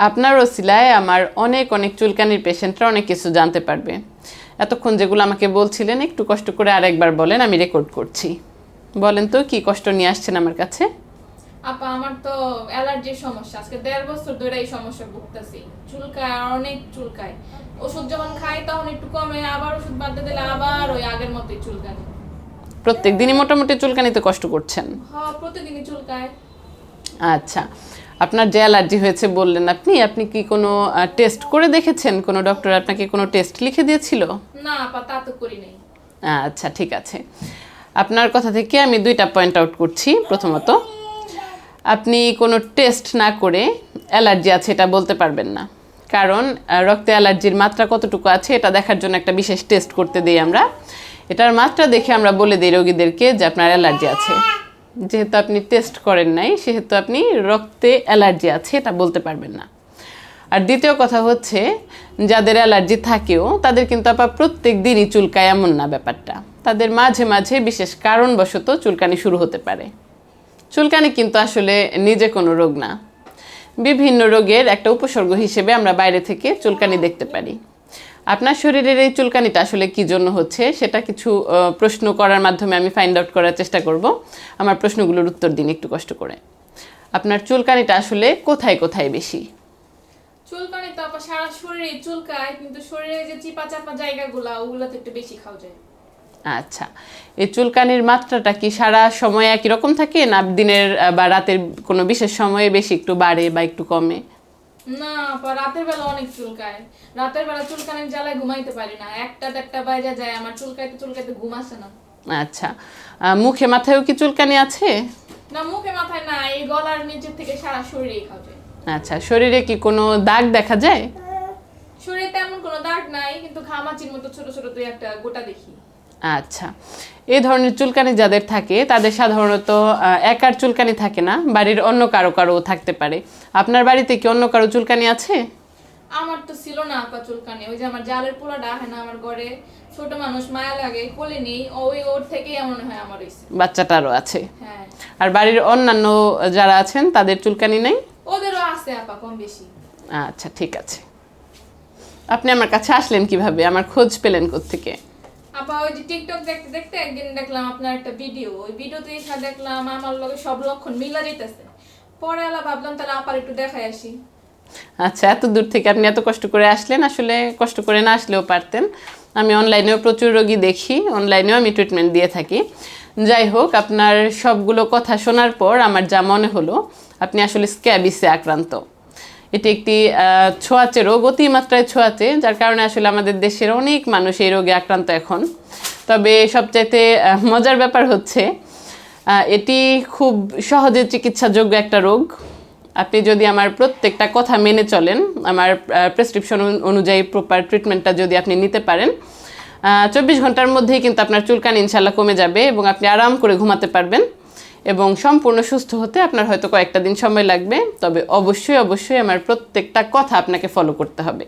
আপনার ওসিলায় আমার অনেক অনেক চুলকানির পেশেন্টরা অনেক কিছু জানতে পারবে। এতক্ষণ যেগুলো আমাকে বলছিলেন একটু কষ্ট করে আরেকবার বলেন, আমি রেকর্ড করছি। বলেন তো কি কষ্ট নিয়ে আসছেন আমার কাছে? আপা আমার তো অ্যালার্জির সমস্যা, আজকে 1.5 বছর ধরে এই সমস্যা ভুগতেছি। চুলকায়, অনেক চুলকায়। ওষুধ যখন খাই তখন একটু কমে, আবার ওষুধ বাদ দিলে আবার ওই আগের মতোই চুলকানি। প্রত্যেক দিনই মোটামুটি চুলকানিতে কষ্ট করছেন? হ্যাঁ, প্রতিদিনই চুলকায়। আচ্ছা, আপনার যে অ্যালার্জি হয়েছে বললেন আপনি কি কোনো টেস্ট করে দেখেছেন? কোনো ডক্টর আপনাকে কোনো টেস্ট লিখে দিয়েছিল? না আপা, তা তো করি নাই। আচ্ছা, ঠিক আছে। আপনার কথা থেকে আমি 2টা পয়েন্ট আউট করছি। প্রথমত, আপনি কোনো টেস্ট না করে অ্যালার্জি আছে এটা বলতে পারবেন না, কারণ রক্তে অ্যালার্জির মাত্রা কতটুকু আছে এটা দেখার জন্য একটা বিশেষ টেস্ট করতে দিই আমরা। এটার মাত্রা দেখে আমরা বলে দিই রোগীদেরকে যে আপনার অ্যালার্জি আছে। যেহেতু আপনি টেস্ট করেন নাই, সেহেতু আপনি রক্তে অ্যালার্জি আছে এটা বলতে পারবেন না। আর দ্বিতীয় কথা হচ্ছে, যাদের অ্যালার্জি থাকেও তাদের কিন্তু আবার প্রত্যেক দিনই চুলকায় এমন না ব্যাপারটা। তাদের মাঝে মাঝে বিশেষ কারণবশত চুলকানি শুরু হতে পারে। চুলকানি কিন্তু আসলে নিজে কোনো রোগ না, বিভিন্ন রোগের একটা উপসর্গ হিসেবে আমরা বাইরে থেকে চুলকানি দেখতে পারি। আপনার শরীরের এই চুলকানিটা আসলে কী জন্য হচ্ছে সেটা কিছু প্রশ্ন করার মাধ্যমে আমি ফাইন্ড আউট করার চেষ্টা করব। আমার প্রশ্নগুলোর উত্তর দিন একটু কষ্ট করে। আপনার চুলকানিটা আসলে কোথায় কোথায় বেশি? চুলকানি তো আপা সারা শরীরে চুলকায়, কিন্তু শরীরে যে চিপা চাপা জায়গাগুলা ওগুলোতে একটু বেশি খাওয়া যায়। আচ্ছা, এই চুলকানির মাত্রাটা কি সারা সময় একই রকম থাকে, না দিনের বা রাতের কোনো বিশেষ সময়ে বেশি একটু বাড়ে বা একটু কমে? না আপা, রাতের বেলা অনেক চুলকায়। রাতের বেলা চুলকানির জ্বালায় ঘুমাইতে পারি না, একটা দেড়টা বাজে যায় আমার চুলকাইতে চুলকাইতে ঘুম আসে না। আচ্ছা, মুখে মাথায়ও কি চুলকানি আছে? না, মুখে মাথায় না, এই গলার নিচের থেকে সারা শরীরেই খাওয়া যায়। আচ্ছা, শরীরে কি কোনো দাগ দেখা যায়? শরীরে তেমন কোনো দাগ নাই, কিন্তু ঘামাচির মতো ছোট ছোট দুই একটা গোটা দেখি। আচ্ছা, এই ধরনের চুলকানি যাদের থাকে তাদের সাধারণত একার চুলকানি থাকে না, বাড়ির অন্য কারো কারো থাকতে পারে। আপনার বাড়িতে কি অন্য কারো চুলকানি আছে? আমার তো ছিল না আপা চুলকানি, ওই যে আমার জালের পোলাটা হয় না আমার ঘরে, ছোট মানুষ মায়া লাগে, কোলে নেই, ওর থেকেই এমন হয় আমার হইছে। বাচ্চাটারও আছে? হ্যাঁ। আর বাড়ির অন্যান্য যারা আছেন তাদের চুলকানি নেই? ওদেরও আছে আপা, কম বেশি। আচ্ছা, ঠিক আছে। আপনি আমার কাছে আসলেন কিভাবে, আমার খোঁজ পেলেন কোত্থেকে? আপা ওই যে টিকটক দেখতে দেখতে একদিন দেখলাম আপনার একটা ভিডিও, ওই ভিডিওতে এসে দেখলাম আমার লগে সব লক্ষণ মিলা যাইতেছে। পরে আলা ভাবলাম তাহলে আপার একটু দেখাই আসি। আচ্ছা, এত দূর থেকে আপনি এত কষ্ট করে আসলেন, আসলে কষ্ট করে না আসলেও পারতেন। আমি অনলাইনেও প্রচুর রোগী দেখি, অনলাইনেও আমি ট্রিটমেন্ট দিয়ে থাকি। যাই হোক, আপনার সবগুলো কথা শোনার পর আমার যা মনে হলো, আপনি আসলে স্ক্যাবিসে আক্রান্ত। এটি একটি ছোঁয়াচে রোগ, অতিমাত্রায় ছোঁয়াচে, যার কারণে আসলে আমাদের দেশের অনেক মানুষ এই রোগে আক্রান্ত এখন। তবে সবচাইতে মজার ব্যাপার হচ্ছে, এটি খুব সহজে চিকিৎসাযোগ্য একটা রোগ। আপনি যদি আমার প্রত্যেকটা কথা মেনে চলেন, আমার প্রেসক্রিপশন অনুযায়ী প্রপার ট্রিটমেন্টটা যদি আপনি নিতে পারেন, 24 ঘন্টার মধ্যেই কিন্তু আপনার চুলকানি ইনশাল্লাহ কমে যাবে এবং আপনি আরাম করে ঘুমাতে পারবেন। এবং সম্পূর্ণ সুস্থ হতে আপনার হয়তো কয়েকটা দিন সময় লাগবে, তবে অবশ্যই অবশ্যই আমার প্রত্যেকটা কথা আপনাকে ফলো করতে হবে।